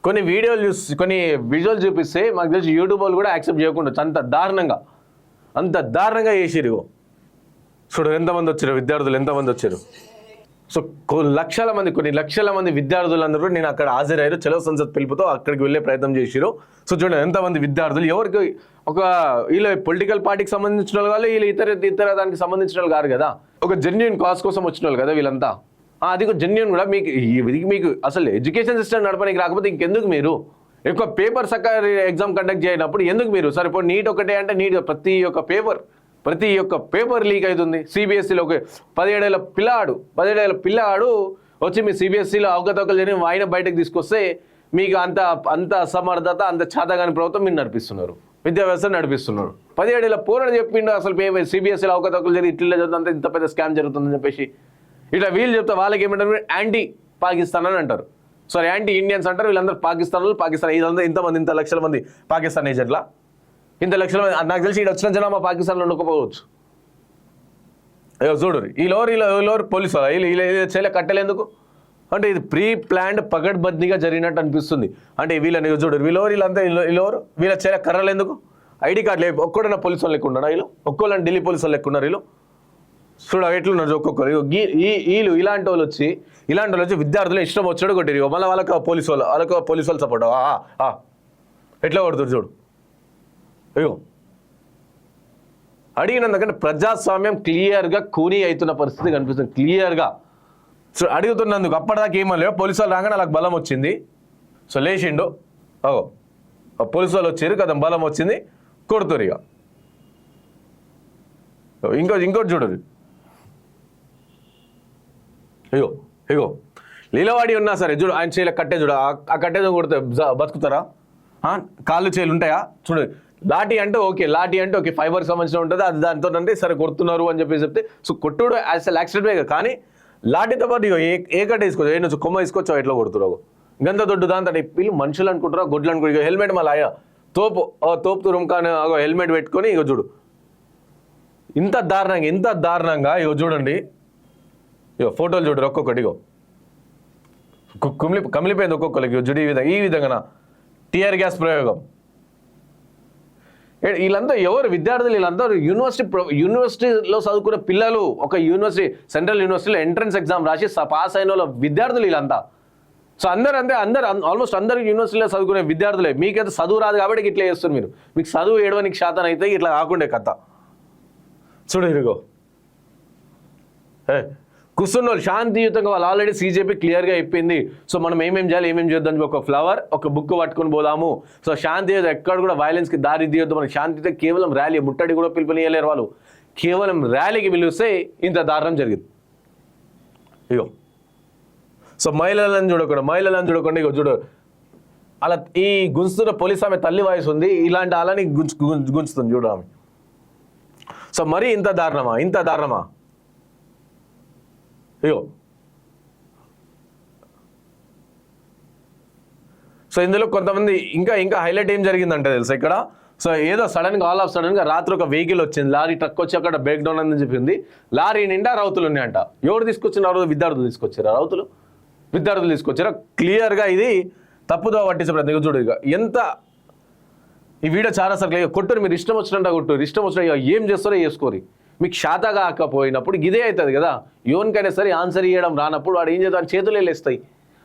కొన్ని వీడియోలు చూసి కొన్ని విజువల్ చూపిస్తే మాకు తెలిసి యూట్యూబ్ వాళ్ళు కూడా యాక్సెప్ట్ చేయకుండా అంత దారుణంగా చేసిరు. చూడు ఎంతమంది వచ్చారు విద్యార్థులు, ఎంతమంది వచ్చారు. సో కొన్ని లక్షల మంది విద్యార్థులందరూ నేను అక్కడ హాజరయ్యారు. చలో సంసద్ పిలుపుతో అక్కడికి వెళ్ళే ప్రయత్నం చేసిరు. సో చూడండి ఎంతమంది విద్యార్థులు, ఎవరికి ఒక వీళ్ళు పొలిటికల్ పార్టీకి సంబంధించిన వాళ్ళు, వీళ్ళు ఇతర దానికి సంబంధించిన వాళ్ళు కాదు కదా, ఒక జెన్యున్ కాజ్ కోసం వచ్చిన వాళ్ళు కదా వీళ్ళంతా. అది ఒక జెన్యున్ కూడా మీకు అసలు ఎడ్యుకేషన్ సిస్టమ్ నడపడానికి రాకపోతే ఇంకెందుకు మీరు ఎక్కువ పేపర్ ఎగ్జామ్ కండక్ట్ చేయనప్పుడు ఎందుకు మీరు సరే ఇప్పుడు నీట్ ఒకటే అంటే నీట్ ప్రతి ఒక్క పేపర్ లీక్ అవుతుంది. సిబిఎస్ఈలో ఒక 17 ఏళ్ల పిల్లాడు వచ్చి మీ సిబిఎస్ఈలో అవకతవకలు జరిగిన ఆయన బయటకు తీసుకొస్తే మీకు అంత అసమర్థత, అంత చేతగాని ప్రభుత్వం మీరు నడిపిస్తున్నారు, విద్యా వ్యవస్థ నడిపిస్తున్నారు. 17 ఏళ్ల పోరాడు చెప్పిండు అసలు సిబిఎస్ఈలో అవకతవకలు జరిగి ఇట్లా జరుగుతుంది, ఇంత పెద్ద స్కామ్ జరుగుతుందని చెప్పేసి. ఇట్లా వీళ్ళు చెప్తే వాళ్ళకి ఏమంటారు, యాంటీ పాకిస్తాన్ అని అంటారు. సారీ యాంటీ ఇండియన్స్ అంటారు. వీళ్ళందరూ పాకిస్తాన్ ఇంత లక్షల మంది పాకిస్తాన్ ఏజెంట్లా, ఇంత లక్షల మంది నాకు తెలిసి ఇక్కడ వచ్చిన జనాభా పాకిస్తాన్లో ఉండకపోవచ్చు. చూడు వీళ్ళెవరు పోలీసు వీళ్ళు చేయలే కట్టలేందుకు అంటే ఇది ప్రీ ప్లాన్డ్ పగడ్బందీగా జరిగినట్టు అనిపిస్తుంది. అంటే వీళ్ళని చూడు వీళ్ళెవరు వీళ్ళ చేయలే కర్రలు ఎందుకు, ఐడి కార్డు లేదు, ఒక్కడన్నా పోలీసు వాళ్ళు లెక్క ఉన్నారా వీళ్ళు, ఒక్కోళ్ళని ఢిల్లీ పోలీసు వాళ్ళు లెక్క ఉన్నారు వీళ్ళు. చూడ ఎట్లున్నారు ఒక్కొక్కరు. ఇలాంటి వాళ్ళు వచ్చి విద్యార్థులు ఇష్టం వచ్చాడు కొట్టిరు. మళ్ళీ వాళ్ళకి పోలీసు వాళ్ళు సపోర్ట్ ఎట్లా కొడుతురు చూడు. అయ్యో అడిగినందుకంటే ప్రజాస్వామ్యం క్లియర్గా కూనీ అవుతున్న పరిస్థితి కనిపిస్తుంది క్లియర్గా. సో అడుగుతున్నందుకు అప్పటిదాకా ఏమో పోలీసు వాళ్ళు రాగానే వాళ్ళకి బలం వచ్చింది. సో లేచిండు, పోలీసు వాళ్ళు వచ్చారు కదా, బలం వచ్చింది, కొడుతురు. ఇక ఇంకోటి చూడరు. ఇగో లీలవాడి ఉన్నా సరే చూడు ఆయన చేయలే కట్టే చూడ, ఆ కట్టేదో కొడితే బతుకుతారా? కాళ్ళు చేలు ఉంటాయా? చూడు లాఠీ అంటే ఓకే, ఫైబర్కి సంబంధించిన ఉంటుంది, అది దాంతో అంటే సరే కొడుతున్నారు అని చెప్పేసి చెప్తే సో కొట్టుడు అసలు యాక్సిడెంట్ కానీ లాఠీతో పాటు ఏ కట్ట వేసుకోవచ్చు, కొమ్మ వేసుకోవచ్చు, ఎట్లా కొడుతురావు గంత దొడ్డు దాంతో వీళ్ళు మనుషులు అనుకుంటారా గొడ్లు అనుకుంటారు. హెల్మెట్ మళ్ళీ తోపు రుమ్కాని హెల్మెట్ పెట్టుకొని ఇగో చూడు ఇంత దారుణంగా ఇగో చూడండి. ఫోటోలు చూడరు ఒక్కొక్కటి, కమిలిపోయింది ఒక్కొక్కరికి చూడు. ఈ విధంగా టీఆర్ గ్యాస్ ప్రయోగం. వీళ్ళంతా ఎవరు విద్యార్థులు, వీళ్ళందరూ యూనివర్సిటీలో చదువుకున్న పిల్లలు, ఒక సెంట్రల్ యూనివర్సిటీలో ఎంట్రన్స్ ఎగ్జామ్ రాసి పాస్ అయిన వాళ్ళ విద్యార్థులు వీళ్ళంతా. సో అందరూ ఆల్మోస్ట్ అందరూ యూనివర్సిటీలో చదువుకునే విద్యార్థులే. మీకైతే చదువు రాదు కాబట్టి ఇట్లా చేస్తారు మీరు. మీకు చదువు ఏడవనికి శాతం అయితే ఇట్లా కాకుండే కథ. చూడు ఇరుగో కూర్చున్న వాళ్ళు శాంతియుతంగా వాళ్ళు ఆల్రెడీ సీజేపీ క్లియర్గా చెప్పింది. సో మనం ఏమేం చేద్దాం, ఒక ఫ్లవర్ ఒక బుక్ పట్టుకొని పోదాము. సో శాంతియుత ఎక్కడ కూడా వైలెన్స్కి దారి తీయొద్దు. మనకి శాంతియుత కేవలం ర్యాలీ, ముట్టడి కూడా పిలుపునియలేరు వాళ్ళు, కేవలం ర్యాలీకి పిలిస్తే ఇంత దారుణం జరిగింది. ఇగో సో మహిళలను చూడకుండా ఇగో చూడు అలా ఈ గుంజుతున్న పోలీస్ ఆమె తల్లి వయసు ఉంది, ఇలాంటి అలాని గుంజుతుంది చూడు ఆమె. సో మరి ఇంత దారుణమా అయ్యో. సో ఇందులో కొంతమంది ఇంకా హైలైట్ ఏం జరిగిందంటే తెలుసా ఇక్కడ. సో ఏదో ఆల్ ఆఫ్ సడన్గా రాత్రి ఒక వెహికల్ వచ్చింది, లారీ ట్రక్ వచ్చి అక్కడ బ్రేక్ డౌన్ అని చెప్పింది. లారీ నిండా రౌతులు ఉన్నాయంట. ఎవరు తీసుకొచ్చినారు? విద్యార్థులు తీసుకొచ్చారా క్లియర్గా ఇది తప్పుదో పట్టించే ప్రయత్నం. చూడు ఇక ఎంత ఈ వీడియో చాలా సార్లు కొట్టురు, మీరు ఇష్టం వచ్చిన ఏం చేస్తారో చేసుకోరు. మీకు శాత కాకపోయినప్పుడు ఇదే అవుతుంది కదా. ఎవరికైనా సరే ఆన్సర్ ఇవ్వడం రానప్పుడు వాడు ఏం చేద్దాం, చేతులు వెళ్ళేస్తాయి.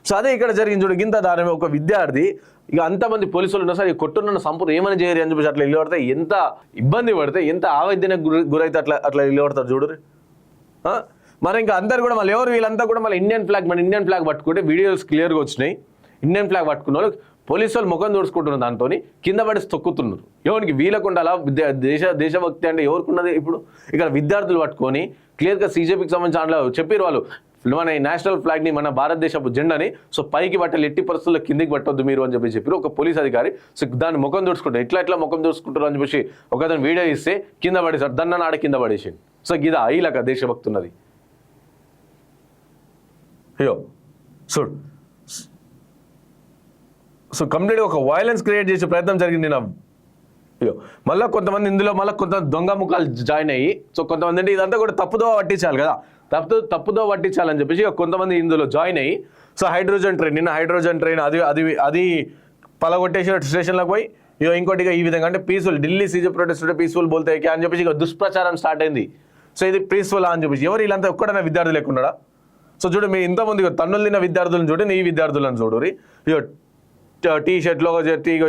సో అదే ఇక్కడ జరిగింది చూడు. గింత దారుణమే. ఒక విద్యార్థి ఇక అంతమంది పోలీసులు ఉన్నా సరే కొట్టున్న సంపూర్ణ ఏమని చేయరు అని చెప్పేసి అట్లా ఇల్లు పడితే ఎంత ఇబ్బంది పడితే, ఎంత ఆవేదనకు గురైతే అట్లా ఇల్లు పడతారు చూడు. మరి ఇంకా అందరు కూడా మళ్ళీ వీళ్ళంతా కూడా మళ్ళీ ఇండియన్ ఫ్లాగ్ పట్టుకుంటే వీడియోస్ క్లియర్గా వచ్చినాయి. ఇండియన్ ఫ్లాగ్ పట్టుకున్న వాళ్ళు పోలీసు వాళ్ళు ముఖం దూడుచుకుంటున్నారు, దాంతో కింద పడి తొక్కుతున్నారు. ఎవరికి వీళ్ళకుండా అలా దేశభక్తి అంటే ఎవరికున్నది? ఇప్పుడు ఇక్కడ విద్యార్థులు పట్టుకొని క్లియర్గా సీజేపీకి సంబంధించిన దాంట్లో చెప్పారు వాళ్ళు, మన నేషనల్ ఫ్లాగ్ని, మన భారతదేశపు జెండాని సో పైకి పట్టాలి, ఎట్టి పరిస్థితుల్లో కిందికి పట్టొద్దు మీరు అని చెప్పారు ఒక పోలీస్ అధికారి. సో దాన్ని ముఖం దూడుచుకుంటారు, ఎట్లా ముఖం దూడుచుకుంటారు అని చెప్పేసి ఒకదాని వీడియో ఇస్తే కింద పడేసాడు, దన్న నాడ కింద పడేసి. సో గిదా ఇలాక దేశభక్తి ఉన్నది. అయ్యో చూడు. సో కంప్లీట్గా ఒక వైలెన్స్ క్రియేట్ చేసే ప్రయత్నం జరిగింది. అయ్యో మళ్ళీ కొంతమంది ఇందులో కొంత దొంగ ముఖాలు జాయిన్ అయ్యి, సో కొంతమంది అంటే ఇదంతా కూడా తప్పుదో పట్టించాలి కదా, తప్పుదో పట్టించాలని చెప్పేసి కొంతమంది ఇందులో జాయిన్ అయ్యి సో హైడ్రోజన్ ట్రైన్ నిన్న హైడ్రోజన్ ట్రైన్ అది పలగొట్టేసి స్టేషన్లకు పోయి ఇక ఇంకోటిగా ఈ విధంగా అంటే peaceful Delhi CJ protest peaceful బోల్తే అని చెప్పేసి ఇక దుష్ప్రచారం స్టార్ట్ అయింది. సో ఇది పీస్ఫుల్ అని చెప్పేసి ఎవరు వీళ్ళంతా ఒక్కడైనా విద్యార్థులు లేకున్నాడా? సో చూడు మీ ఇంతమంది తన్నులు తిన్న విద్యార్థులను చూడండి, ఈ విద్యార్థులను చూడరు ఇక టీ షర్ట్లో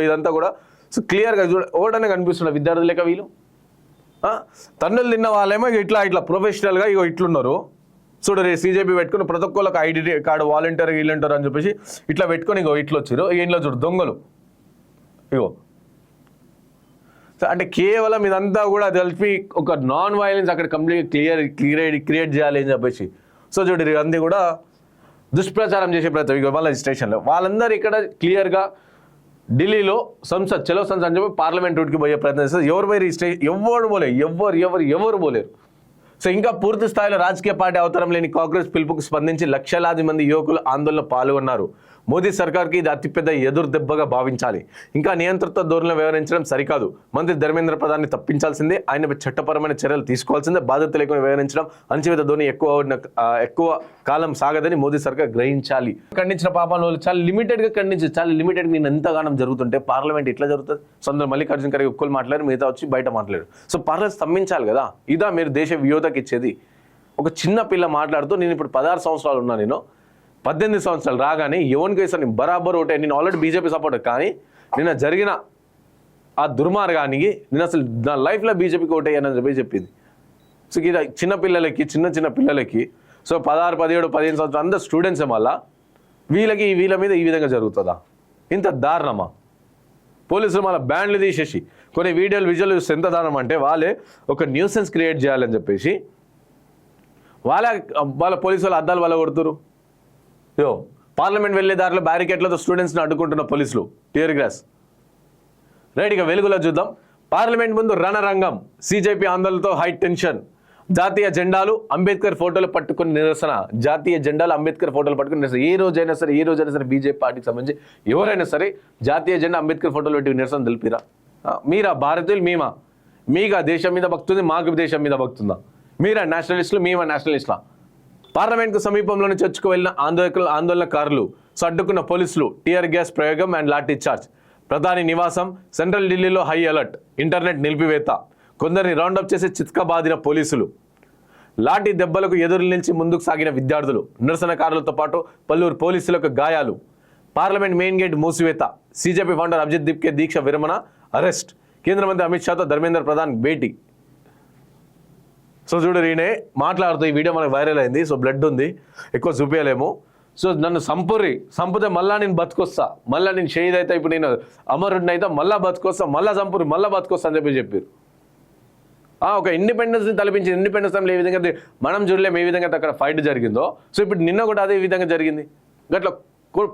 ఇదంతా కూడా సో క్లియర్గా చూడ ఓడనే కనిపిస్తున్న విద్యార్థులు లేక వీళ్ళు తన్నులు తిన్న వాళ్ళేమో ఇట్లా ప్రొఫెషనల్గా ఇగో ఇట్లున్నారు. చూడరు సీజేపీ పెట్టుకుని ప్రతి ఒక్కళ్ళకి ఐడి కార్డు వాలంటీర్ వీళ్ళంటారు అని చెప్పేసి ఇట్లా పెట్టుకొని ఇగో ఇట్లా వచ్చారు. ఇంట్లో చూడు దొంగలు ఇగో. అంటే కేవలం ఇదంతా కూడా తెలిపి ఒక నాన్ వైలెన్స్ అక్కడ కంప్లీట్ క్రియేట్ చేయాలి అని చెప్పేసి సో చూడు అంది కూడా దుష్ప్రచారం చేసే ప్రయత్నం ఇక వాళ్ళ స్టేషన్లో వాళ్ళందరూ ఇక్కడ క్లియర్గా ఢిల్లీలో సంసద్ చలో సంసద్ అని చెప్పి పార్లమెంట్ రూట్కి పోయే ప్రయత్నం చేస్తారు. ఎవరు పోయి ఎవరు పోలేరు ఎవరు పోలేరు. సో ఇంకా పూర్తి స్థాయిలో రాజకీయ పార్టీ అవసరం లేని కాంగ్రెస్ పిలుపుకు స్పందించి లక్షలాది మంది యువకులు ఆందోళనలో పాల్గొన్నారు. మోదీ సర్కార్కి ఇది అతిపెద్ద ఎదురు దెబ్బగా భావించాలి. ఇంకా నియంత్రిత ధోరణిలో వ్యవహరించడం సరికాదు. మంత్రి ధర్మేంద్ర ప్రధాన్ని తప్పించాల్సిందే, ఆయనపై చట్టపరమైన చర్యలు తీసుకోవాల్సిందే. బాధ్యత లేకుండా వ్యవహరించడం అణచివేత ధోరణి ఎక్కువ కాలం సాగదని మోదీ సర్కార్ గ్రహించాలి. ఖండించిన పాపాలను చాలా లిమిటెడ్గా ఖండించారు. చాలా లిమిటెడ్గా నేను ఎంతగానం జరుగుతుంటే పార్లమెంట్ ఇట్లా జరుగుతుంది. సొంత మల్లికార్జున ఖర్గే ఒక్కరు మాట్లాడారు, మిగతా వచ్చి బయట మాట్లాడారు. సో పార్లమెంట్ స్తంభించాలి కదా. ఇదా మీరు దేశ వియోధకి ఇచ్చేది? ఒక చిన్న పిల్ల మాట్లాడుతూ నేను ఇప్పుడు 16 సంవత్సరాలు ఉన్నా, నేను 18 సంవత్సరాలు రాగానే ఎవరికి వేసాను నేను బరాబర్ ఓటే. నేను ఆల్రెడీ బీజేపీ సపోర్టర్, కానీ నిన్న జరిగిన ఆ దుర్మార్గానికి నేను అసలు నా లైఫ్లో బీజేపీకి ఓటేయని చెప్పి చెప్పింది. సో ఇది చిన్న పిల్లలకి సో 16, 17, 15 సంవత్సరాలు అందరు స్టూడెంట్సే. మళ్ళా వీళ్ళ మీద ఈ విధంగా జరుగుతుందా? ఇంత దారుణమా? పోలీసులు మళ్ళీ బ్యాండ్లు తీసేసి కొన్ని విజువల్ చూస్తే ఎంత దారుణం అంటే వాళ్ళే ఒక న్యూసెన్స్ క్రియేట్ చేయాలని చెప్పేసి వాళ్ళ పోలీసు వాళ్ళు అద్దాలు వాళ్ళ కొడుతురు. పార్లమెంట్ వెళ్ళే దారిలో బ్యారికేడ్లతో స్టూడెంట్స్ని అడ్డుకుంటున్న పోలీసులు, టియర్ గ్యాస్. రైట్, ఇక వెలుగులో చూద్దాం. పార్లమెంట్ ముందు రణరంగం, సీజేపీ ఆందోళనతో హై టెన్షన్. జాతీయ జెండాలు అంబేద్కర్ ఫోటోలు పట్టుకుని నిరసన. జాతీయ జెండాలు అంబేద్కర్ ఫోటోలు పట్టుకుని నిరసన. ఏ రోజైనా సరే బీజేపీ పార్టీకి సంబంధించి ఎవరైనా సరే జాతీయ జెండా అంబేద్కర్ ఫోటోలు పెట్టి నిరసన తెలిపిరా? మీరా భారతీయులు? మీగా దేశం మీద భక్తుంది, మాకు దేశం మీద భక్తుందా? మీరా నేషనలిస్టులు, మేమా నేషనలిస్టులా? పార్లమెంట్కు సమీపంలోని చర్చకు వెళ్లిన ఆందోళనకారులు అడ్డుకున్న పోలీసులు, టియర్ గ్యాస్ ప్రయోగం అండ్ లాఠీ చార్జ్. ప్రధాని నివాసం సెంట్రల్ ఢిల్లీలో హై అలర్ట్, ఇంటర్నెట్ నిలిపివేత. కొందరిని రౌండప్ చేసి చిత్కబాదిన పోలీసులు. లాఠీ దెబ్బలకు ఎదురు నిలిచి ముందుకు సాగిన విద్యార్థులు. నిరసనకారులతో పాటు పలువురు పోలీసులకు గాయాలు. పార్లమెంట్ మెయిన్ గేట్ మూసివేత. సీజేపీ ఫౌండర్ అభిజిత్ దీప్కే దీక్ష విరమణ, అరెస్ట్. కేంద్ర మంత్రి అమిత్ షాతో ధర్మేంద్ర ప్రధాన్ భేటీ. సో చూడు, ఈయనే మాట్లాడుతూ ఈ వీడియో మనకు వైరల్ అయింది. సో బ్లడ్ ఉంది, ఎక్కువ చూపించలేము. సో నన్ను సంపుతే మళ్ళా నేను బతుకొస్తా, మళ్ళీ నేను షహీద్ అయితే, ఇప్పుడు నేను అమరుడిని అయితే మళ్ళీ బతుకొస్తా, మళ్ళీ బతుకొస్తా అని చెప్పారు. ఒక ఇండిపెండెన్స్ని తలపించింది. ఇండిపెండెన్స్ టైంలో ఏ విధంగా మనం చూడలేము ఏ విధంగా అక్కడ ఫైట్ జరిగిందో. సో ఇప్పుడు నిన్న కూడా అదే విధంగా జరిగింది. గట్లా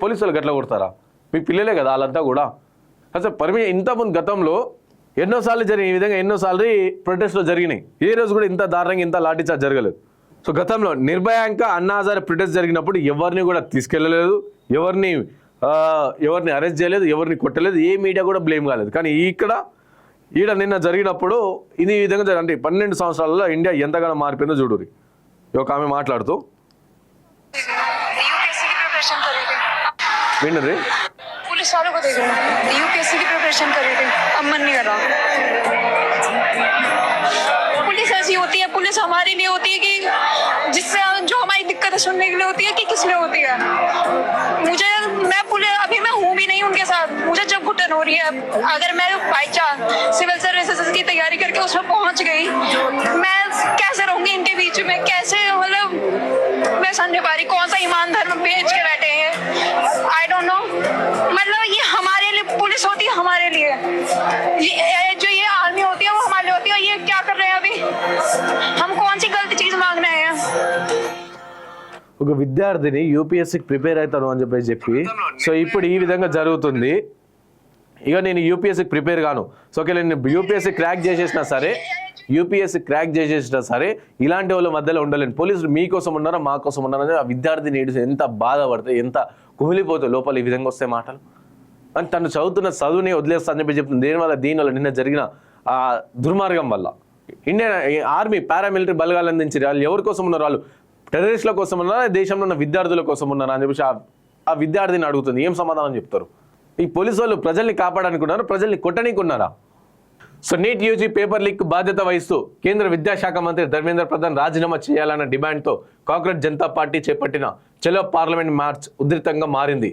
పోలీసులు గట్లా కొడతారా? మీ పిల్లలే కదా వాళ్ళంతా కూడా. అసలు ఇంతకుముందు గతంలో ఎన్నోసార్లు జరిగినాయి, ఈ విధంగా ఎన్నోసార్లు ప్రొటెస్ట్లో జరిగినాయి. ఏ రోజు కూడా ఇంత దారుణంగా ఇంత లాఠీచార్జ్ జరగలేదు. సో గతంలో నిర్భయ ఇంకా అన్నా హజారే ప్రొటెస్ట్ జరిగినప్పుడు ఎవరిని కూడా తీసుకెళ్ళలేదు, ఎవరిని అరెస్ట్ చేయలేదు, ఎవరిని కొట్టలేదు, ఏ మీడియా కూడా బ్లేమ్ కాలేదు. కానీ ఈడ నిన్న జరిగినప్పుడు ఇది ఈ విధంగా అంటే 12 సంవత్సరాలలో ఇండియా ఎంతగానో మారిపోయిందో చూడురి. ఒక ఆమె మాట్లాడుతూ విన్నది पुलिस वालों को देख रहे हैं, यूपीएससी की प्रिपरेशन कर रहे थे, अब मन नहीं कर रहा। पुलिस ऐसी होती है, पुलिस हमारे लिए होती है कि जिससे जो हमारी दिक्कतें सुनने के लिए होती है कि किस लिए होती है। मैं पुलिस अभी मैं हूँ भी नहीं उनके साथ, मुझे जब घुटन हो रही है, अगर मैं बाई चांस सिविल सर्विसेज की तैयारी करके उसमें पहुंच गई, मैं कैसे रहूंगी इनके बीच में? कैसे, मतलब मैं समझ पा रही कौन सा ईमान धर्म बेच के बैठे हैं। आई डोंट नो, मतलब ये हमारे लिए पुलिस होती है, हमारे लिए जो ये आर्मी होती है वो हमारे लिए होती है। ये क्या कर रहे हैं अभी? हम कौन सी गलत चीज मांग रहे हैं? ఒక విద్యార్థిని యూపీఎస్సీకి ప్రిపేర్ అవుతాను అని చెప్పి సో ఇప్పుడు ఈ విధంగా జరుగుతుంది. ఇక నేను యూపీఎస్సీకి ప్రిపేర్ కాను, సో ఓకే నేను యూపీఎస్సీ క్రాక్ చేసేసినా సరే ఇలాంటి వాళ్ళ మధ్యలో ఉండలేను. పోలీసులు మీకోసం ఉన్నారా మా కోసం ఉన్నారని ఆ విద్యార్థిని ఏడు ఎంత బాధపడతాయి, ఎంత కుమిలిపోతాయి లోపల ఈ విధంగా వస్తే మాటలు. అని తను చదువుతున్న చదువుని వదిలేస్తా అని చెప్పి చెప్తుంది. దీనివల్ల నిన్న జరిగిన ఆ దుర్మార్గం వల్ల ఇండియన్ ఆర్మీ పారామిలిటరీ బలగాలు అందించారు. వాళ్ళు ఎవరి కోసం ఉన్నారు? వాళ్ళు టెర్రరిస్టుల కోసం ఉన్నారా, దేశంలో ఉన్న విద్యార్థుల కోసం ఉన్నారా అని చెప్పేసి ఆ విద్యార్థిని అడుగుతుంది. ఏం సమాధానం చెప్తారు? ఈ పోలీసు వాళ్ళు ప్రజల్ని కాపాడాలనుకున్నారా, ప్రజల్ని కొట్టనీకున్నారా? So NEET UG paper leak బాధ్యత వహిస్తూ కేంద్ర విద్యాశాఖ మంత్రి ధర్మేంద్ర ప్రధాన్ రాజీనామా చేయాలన్న డిమాండ్తో కాంగ్రెస్ జనతా పార్టీ చేపట్టిన చలో పార్లమెంట్ మార్చ్ ఉధృతంగా మారింది.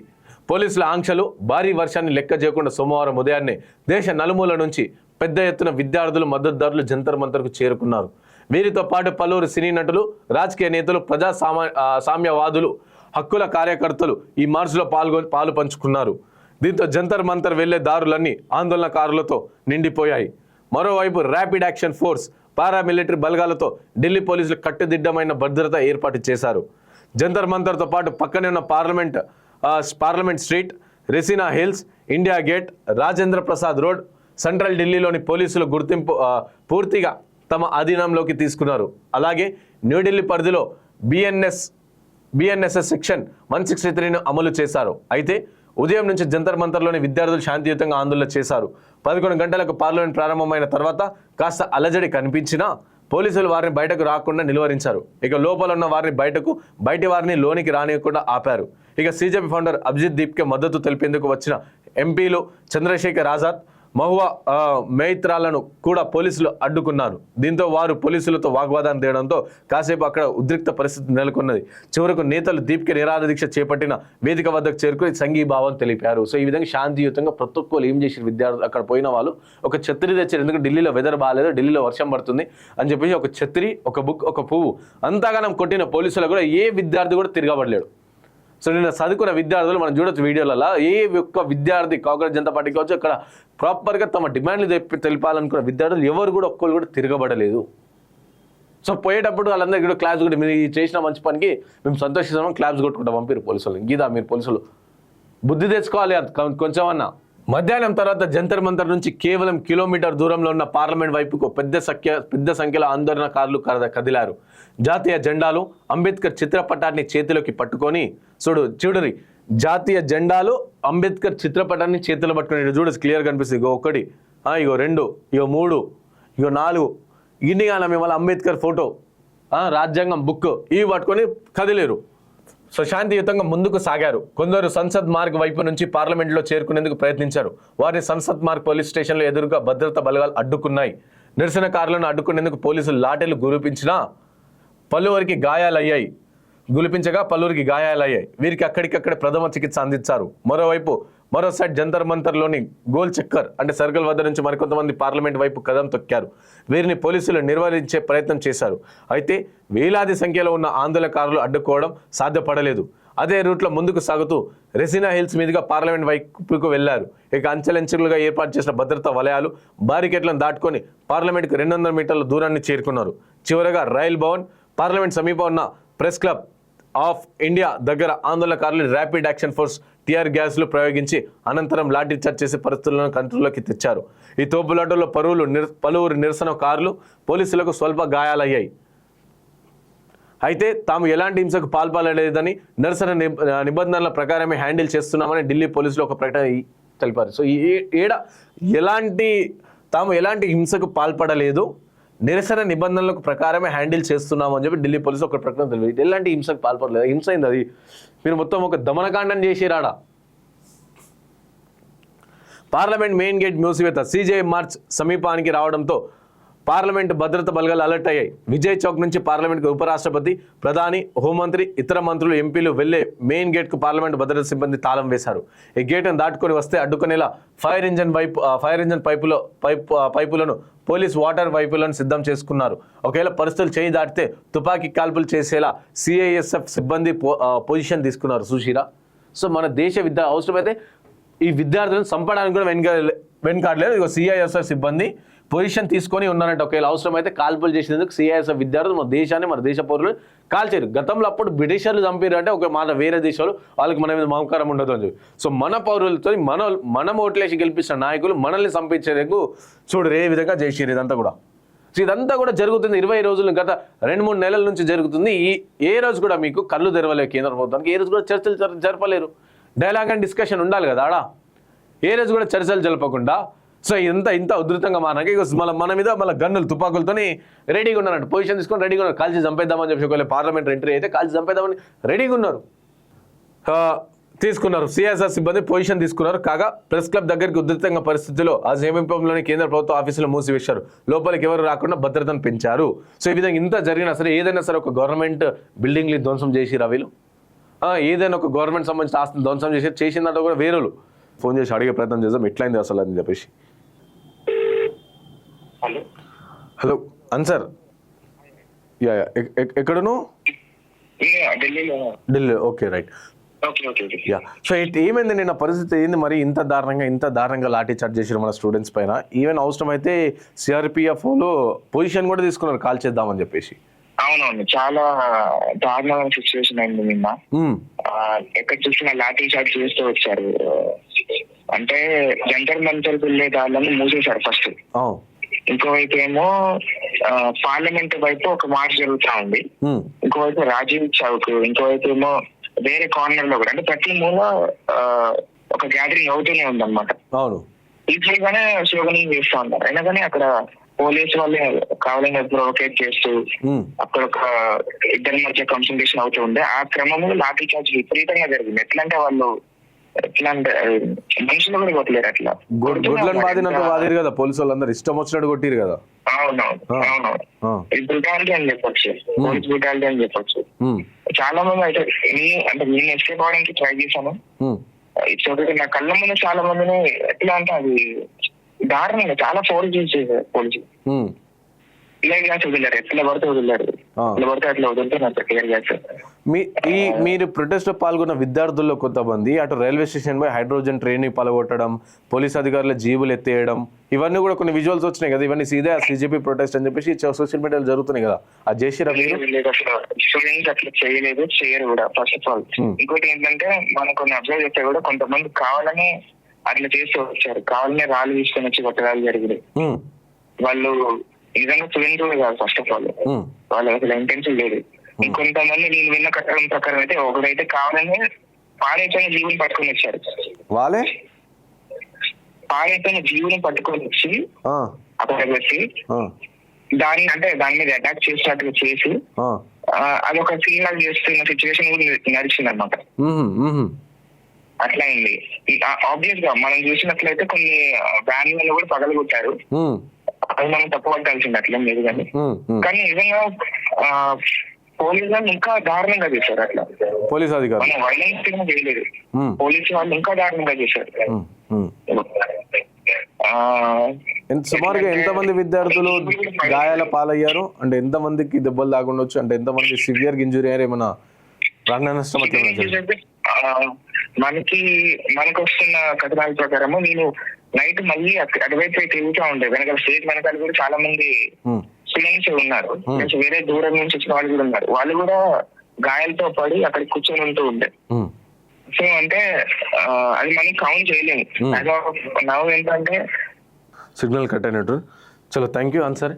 పోలీసుల ఆంక్షలు, భారీ వర్షాన్ని లెక్క చేయకుండా సోమవారం ఉదయాన్నే దేశ నలుమూల నుంచి పెద్ద ఎత్తున విద్యార్థులు, మద్దతుదారులు జంతర్ మంతర్కు చేరుకున్నారు. వీరితో పాటు పలువురు సినీ నటులు, రాజకీయ నేతలు, సామ్యవాదులు, హక్కుల కార్యకర్తలు ఈ మార్చ్లో పాలు పంచుకున్నారు. దీంతో జంతర్ మంతర్ వెళ్లే దారులన్నీ ఆందోళనకారులతో నిండిపోయాయి. మరోవైపు ర్యాపిడ్ యాక్షన్ ఫోర్స్, పారామిలిటరీ బలగాలతో ఢిల్లీ పోలీసులు కట్టుదిట్టమైన భద్రత ఏర్పాటు చేశారు. జంతర్ మంతర్తో పాటు పక్కనే ఉన్న parliament street, Raisina hills, India gate, Rajendra Prasad road, central ఢిల్లీలోని పోలీసులు పూర్తిగా తమ అధీనంలోకి తీసుకున్నారు. అలాగే న్యూఢిల్లీ పరిధిలో బిఎన్ఎస్ఎస్ సెక్షన్ 163ను అమలు చేశారు. అయితే ఉదయం నుంచి జంతర్ మంతర్లోని విద్యార్థులు శాంతియుతంగా ఆందోళన చేశారు. 11 గంటలకు పార్లమెంట్ ప్రారంభమైన తర్వాత కాస్త అలజడి కనిపించినా పోలీసులు వారిని బయటకు రాకుండా నిలువరించారు. ఇక లోపల ఉన్న వారిని బయటి వారిని లోనికి రానియకుండా ఆపారు. ఇక సీజేపీ ఫౌండర్ అభిజిత్ దీప్కే మద్దతు తెలిపేందుకు వచ్చిన ఎంపీలు చంద్రశేఖర్ ఆజాద్, మహువా మైత్రాలను కూడా పోలీసులు అడ్డుకున్నారు. దీంతో వారు పోలీసులతో వాగ్వాదాన్ని తేయడంతో కాసేపు అక్కడ ఉద్రిక్త పరిస్థితి నెలకొన్నది. చివరకు నేతలు దీప్కే నిరాహార దీక్ష చేపట్టిన వేదిక వద్దకు చేరుకుని సంఘీభావం తెలిపారు. సో ఈ విధంగా శాంతియుతంగా ప్రతి ఒక్కరు ఏం చేసిన విద్యార్థులు, అక్కడ పోయిన వాళ్ళు ఒక ఛత్రి తెచ్చారు. ఎందుకంటే ఢిల్లీలో వెదర్ బాగాలేదు, ఢిల్లీలో వర్షం పడుతుంది అని చెప్పేసి ఒక ఛత్రి, ఒక బుక్, ఒక పువ్వు అంతగానం కొట్టిన పోలీసులు కూడా ఏ విద్యార్థి కూడా తిరగబడలేడు. సో నిన్న చదువుకున్న విద్యార్థులు మనం చూడొచ్చు వీడియోలలో, ఏ ఒక్క విద్యార్థి కాంగ్రెస్ జనతా పార్టీకి వచ్చి అక్కడ ప్రాపర్గా తమ డిమాండ్లు తెలిపాలనుకున్న విద్యార్థులు ఎవరు కూడా ఒక్కరు కూడా తిరగబడలేదు. సో పోయేటప్పుడు వాళ్ళందరికీ కూడా క్లాప్స్ కూడా, మీరు చేసిన మంచి పనికి మేము సంతోషిస్తామని క్లాప్స్ కొట్టుకుంటాం పంపిరు పోలీసులు. గీదా మీరు పోలీసులు బుద్ధి తెచ్చుకోవాలి కొంచెం అన్నా. మధ్యాహ్నం తర్వాత జంతర్ మంతర్ నుంచి కేవలం కిలోమీటర్ దూరంలో ఉన్న పార్లమెంట్ వైపుకు పెద్ద సంఖ్యలో ఆందోళనకారులు కదిలారు. జాతీయ జెండాలు, అంబేద్కర్ చిత్రపటాన్ని చేతిలోకి పట్టుకొని చూడరి జాతీయ జెండాలు, అంబేద్కర్ చిత్రపటాన్ని చేతిలో పట్టుకొని చూడు క్లియర్ కనిపిస్తుంది. ఇగో 1, ఇగో 2, ఇగో 3, ఇగో 4 ఇన్ని కానీ మిమ్మల్ని అంబేద్కర్ ఫోటో, రాజ్యాంగం బుక్ ఇవి పట్టుకొని కదిలేరు. సో శాంతియుతంగా ముందుకు సాగారు. కొందరు సంసద్ మార్గ్ వైపు నుంచి పార్లమెంట్లో చేరుకునేందుకు ప్రయత్నించారు. వారిని సంసద్ మార్గ్ పోలీస్ స్టేషన్లో ఎదురుగా భద్రతా బలగాలు అడ్డుకున్నాయి. నిరసనకారులను అడ్డుకునేందుకు పోలీసులు లాఠీలు గురిపించగా పలువురికి గాయాలయ్యాయి. వీరికి అక్కడికక్కడే ప్రథమ చికిత్స అందించారు. మరో సైడ్ జంతర్ మంతర్లోని గోల్ చక్కర్ అంటే సర్కిల్ వద్ద నుంచి మరికొంతమంది పార్లమెంట్ వైపు కదం తొక్కారు. వీరిని పోలీసులు నిర్వహించే ప్రయత్నం చేశారు. అయితే వేలాది సంఖ్యలో ఉన్న ఆందోళనకారులు అడ్డుకోవడం సాధ్యపడలేదు. అదే రూట్లో ముందుకు సాగుతూ రెసినా హిల్స్ మీదుగా పార్లమెంట్ వైపుకు వెళ్లారు. ఇక అంచెలంచెలుగా ఏర్పాటు చేసిన భద్రతా వలయాలు, బారికేట్లను దాటుకొని పార్లమెంట్కు 200 మీటర్ల దూరాన్ని చేరుకున్నారు. చివరగా రైల్ భవన్, పార్లమెంట్ సమీపం ఉన్న ప్రెస్ క్లబ్ ఆఫ్ ఇండియా దగ్గర ఆందోళనకారులు ర్యాపిడ్ యాక్షన్ ఫోర్స్ టీఆర్ గ్యాస్లు ప్రయోగించి అనంతరం లాఠీ చార్జ్ చేసి పరిస్థితులను కంట్రోల్లోకి తెచ్చారు. ఈ తోపులాటల్లో పలువురు నిరసనకారులు, పోలీసులకు స్వల్ప గాయాలయ్యాయి. అయితే తాము ఎలాంటి హింసకు పాల్పడలేదని, నిరసన నిబంధనల ప్రకారమే హ్యాండిల్ చేస్తున్నామని ఢిల్లీ పోలీసులు ఒక ప్రకటన తెలిపారు. సో తాము ఎలాంటి హింసకు పాల్పడలేదు, నిరసన నిబంధనలకు ప్రకారమే హ్యాండిల్ చేస్తున్నాము అని చెప్పి ఢిల్లీ పోలీసులు ఒక ప్రకటన తెలిపారు. ఎలాంటి హింసకు పాల్పడలేదు. హింస అయింది, అది మీరు మొత్తం ఒక దమనకాండం చేసిరాడా. పార్లమెంట్ మెయిన్ గేట్ మూసివేత, సిజేఐ మార్చ్ సమీపానికి రావడంతో పార్లమెంట్ భద్రత బలగాలు అలర్ట్ అయ్యాయి. విజయ్ చౌక్ నుంచి పార్లమెంట్కు ఉపరాష్ట్రపతి, ప్రధాని, హోంమంత్రి, ఇతర మంత్రులు, ఎంపీలు వెళ్లే మెయిన్ గేట్కు పార్లమెంట్ భద్రత సిబ్బంది తాళం వేశారు. ఈ గేట్ను దాటుకొని వస్తే అడ్డుకునేలా ఫైర్ ఇంజన్ పైపులను, పోలీస్ వాటర్ పైపులను సిద్ధం చేసుకున్నారు. ఒకవేళ పరిస్థితులు చేయి దాటితే తుపాకీ కాల్పులు చేసేలా సిఐఎస్ఎఫ్ సిబ్బంది పొజిషన్ తీసుకున్నారు. సుశీరా. సో మన దేశ అవసరమైతే ఈ విద్యార్థులను చంపడానికి కూడా వెనుకాడలేదు. ఇక సిఐఎస్ఎఫ్ సిబ్బంది పొజిషన్ తీసుకొని ఉన్నారంటే ఒకవేళ అవసరమైతే కాల్పులు చేసేందుకు సిఐఎస్ఎఫ్ విద్యార్థులు మన దేశాన్ని, మన దేశ పౌరులు కాల్చారు. గతంలో అప్పుడు బ్రిటిషర్లు చంపారు అంటే ఒక మన వేరే దేశాలు వాళ్ళకి మన మీద మమకారం ఉండదు అని చెప్పి. సో మన పౌరులతో మనం ఓట్లేసి గెలిపించిన నాయకులు మనల్ని చంపించేందుకు చూడరు ఏ విధంగా చేసారు. ఇదంతా కూడా జరుగుతుంది 20 రోజులు, గత 2-3 నెలల నుంచి జరుగుతుంది. ఏ రోజు కూడా మీకు కళ్ళు తెరవలేదు కేంద్ర ప్రభుత్వానికి. ఏ రోజు కూడా చర్చలు జరపలేరు. డైలాగ్ అండ్ డిస్కషన్ ఉండాలి కదా ఆడ. ఏ రోజు కూడా చర్చలు జరపకుండా సో ఇంత ఉధృతంగా మారాక ఇక మన మీద మళ్ళీ గన్నులు తుపాకులతోని రెడీగా ఉన్నారంట, పొజిషన్ తీసుకొని రెడీగా ఉన్నారు, కాల్చి చంపేద్దామని చెప్పి ఒకవేళ పార్లమెంట్ ఎంట్రీ అయితే కాల్చి చంపేద్దామని రెడీగా ఉన్నారు. తీసుకున్నారు సిఎస్ఆర్ సిబ్బంది పొజిషన్ తీసుకున్నారు. కాగా ప్రెస్ క్లబ్ దగ్గరికి ఉధృతంగా పరిస్థితిలో ఆ సమీపంలోని కేంద్ర ప్రభుత్వ ఆఫీసులు మూసివేశారు. లోపలికి ఎవరు రాకుండా భద్రతను పెంచారు. సో ఈ విధంగా ఇంత జరిగినా సరే ఏదైనా సరే ఒక గవర్నమెంట్ బిల్డింగ్ని ధ్వంసం చేసిరా వీళ్ళు, ఏదైనా ఒక గవర్నమెంట్ సంబంధించిన ఆస్తిని ధ్వంసం చేసిందంటే కూడా వేరేలు ఫోన్ చేసి అడిగే ప్రయత్నం చేద్దాం ఎట్లయింది అసలు అని చెప్పేసి. హలో అన్సర్, యా ఎక్కడను? Delhi. Okay right. Yeah so ఏమైంది నిన్న పరిస్థితి ఏంది మరి? ఇంత దారుణంగా లాఠీ చార్జ్ చేసారు మన స్టూడెంట్స్ పైన. ఈవెన్ అవసరం అయితే సిఆర్పిఎఫ్ పొజిషన్ కూడా తీసుకున్నారు కాల్ చేద్దామని చెప్పేసి. అవునవును, చాలా దారుణమైన సిచ్యువేషన్ అయింది నిన్న. ఎక్కడ చూసినా లాఠీ చార్జ్ చేస్తూ వచ్చారు. అంటే జంతర్ మంతర్ వెళ్ళే దారులను మూసేశారు ఫస్ట్. ఇంకోవైపు ఏమో పార్లమెంట్ వైపు ఒక మార్చ్ జరుగుతా ఉంది, ఇంకోవైపు రాజీవ్ చౌక్, ఇంకోవైపు ఏమో వేరే కార్నర్ లో కూడా, అంటే ప్రతి మూల ఒక గ్యాదరింగ్ అవుతూనే ఉందన్నమాట. అవును, ఈజీగానే గానే స్లోగనింగ్ చేస్తూ ఉంటారు. అయినా కానీ అక్కడ పోలీసు వాళ్ళే కావాలని ప్రొవోకేట్ చేస్తూ అక్కడ ఒక ఇద్దరి మధ్య కన్సల్టేషన్ అవుతూ ఉంది. ఆ క్రమంలో లాఠీ చార్జ్ విపరీతంగా జరిగింది. ఎట్లా అంటే వాళ్ళు మనుషులు కూడా కొట్టలేరు, అట్లా గొడ్లను బాధినంత బాధిరు కదా పోలీసు వాళ్ళందరూ, ఇష్టం వచ్చినట్టు కొట్టిరు కదా. అవునవును, బ్రూటాలిటీ అని చెప్పొచ్చు, పోలీస్ బ్రూటాలిటీ అని చెప్పొచ్చు. చాలా మంది అయితే అంటే నేను ఎస్కేప్ అవడానికి ట్రై చేశాను. ఇట్స్ ఒకటి నా కళ్ళ ముందు చాలా మందిని ఎట్లా అంటే అది దారుణంగా చాలా ఫోర్స్ చేసేది పోలీసులు. ఇలా గ్యాస్ వదిలేరు, ఎట్లా పడితే వదిలేరు, ఎట్లా పడితే అట్లా వదులుతున్నారు క్లియర్ గ్యాస్. మీరు ప్రొటెస్ట్ లో పాల్గొన్న విద్యార్థుల్లో కొంతమంది అటు రైల్వే స్టేషన్ పై హైడ్రోజన్ ట్రైన్ పలగొట్టడం, పోలీస్ అధికారుల జీబులు ఎత్తేయడం, ఇవన్నీ కూడా కొన్ని విజువల్స్ వచ్చినాయి కదా. ఇవన్నీ సీదా సిజేపీ ప్రొటెస్ట్ అని చెప్పేసి సోషల్ మీడియాలో జరుగుతున్నాయి కదా. అది చేసిరా మీరు? స్టూడెంట్స్ అట్లా చేయలేదు, చేయరు కూడా ఫస్ట్ ఆఫ్ ఆల్. ఇంకోటి ఏంటంటే మనం కొన్ని అబ్జర్వ్ చేస్తే కూడా కొంతమంది కావాలని అట్లా చేస్తూ వచ్చారు, కావాలనే రాళ్ళు తీసుకొని వచ్చి కొట్టడాలు జరిగింది. వాళ్ళు నిజంగా స్టూడెంట్స్ కూడా కాదు ఫస్ట్ ఆఫ్ ఆల్, వాళ్ళు అసలు ఇంటెన్షన్ లేదు. ఇంకొంతమంది నేను విన్న కట్టడం ప్రకారం అయితే ఒకడైతే కావాలని పాడైపోయిన జీవుని పట్టుకొని వచ్చారు. వాళ్ళే పాడైపోయిన జీవుని పట్టుకొని వచ్చి అక్కడ పెట్టి దాన్ని అంటే దాని మీద అటాక్ చేసినట్టుగా చేసి అదొక సీన్ లాగా చేస్తున్న సిచ్యువేషన్ కూడా నడిచింది అనమాట. అట్లా అయింది. ఆబ్వియస్ గా మనం చూసినట్లయితే కొన్ని వ్యాన్లను కూడా పగలగొట్టారు, అది మనం తప్పుపట్టాల్సింది అట్లా లేదు. కానీ నిజంగా పోలీసు వాళ్ళు ఇంకా దారుణంగా చేశారు. అట్లా పోలీస్ అధికారులు మనం వైలెన్స్ కింద చేయలేదు, పోలీసు వాళ్ళు ఇంకా దారుణంగా చేశారు. సుమారుగా ఎంతమంది విద్యార్థులు గాయాల పాలయ్యారు? అంటే ఎంతమందికి దెబ్బలు దాగుండొచ్చు? అంటే ఎంతమంది సివియర్ ఇంజురీ అయ్యారు? ఏమన్నా ప్రాణ నష్టం? మనకు వస్తున్న కథనాల ప్రకారము నేను నైట్ మళ్ళీ అటువైపు తిరుగుతూ ఉండే వెనకాల స్టేజ్ వెనకాల కూడా చాలా మంది స్టూడెంట్స్ ఉన్నారు, వేరే దూరం నుంచి వచ్చిన వాళ్ళు కూడా ఉన్నారు. వాళ్ళు కూడా గాయాలతో పడి అక్కడ కూర్చొని ఉంటూ ఉండే. సో అంటే అది మనం కౌంట్ చేయలేము. నవ్వు ఏంటంటే సిగ్నల్ కట్ అయినట్టు. చలో థ్యాంక్ యూ ఆన్సర్.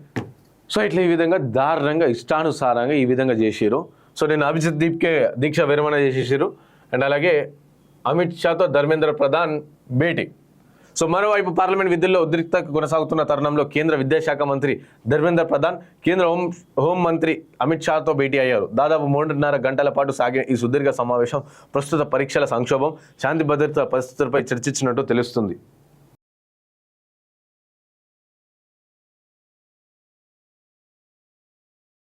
సో ఇట్లా ఈ విధంగా దారుణంగా ఇష్టానుసారంగా ఈ విధంగా చేసారు. సో నేను అభిజిత్ దీక్ష విరమణ చేసేసారు. అండ్ అలాగే అమిత్ షాతో ధర్మేంద్ర ప్రధాన్ భేటీ. సో మరోవైపు పార్లమెంట్ విధుల్లో ఉద్రిక్తత కొనసాగుతున్న తరుణంలో కేంద్ర విద్యాశాఖ మంత్రి ధర్మేంద్ర ప్రధాన్ కేంద్ర హోం మంత్రి అమిత్ షాతో భేటీ అయ్యారు. దాదాపు 3.5 గంటల పాటు సాగిన ఈ సుదీర్ఘ సమావేశం ప్రస్తుత పరీక్షల సంక్షోభం, శాంతి భద్రత పరిస్థితులపై చర్చించినట్టు తెలుస్తుంది.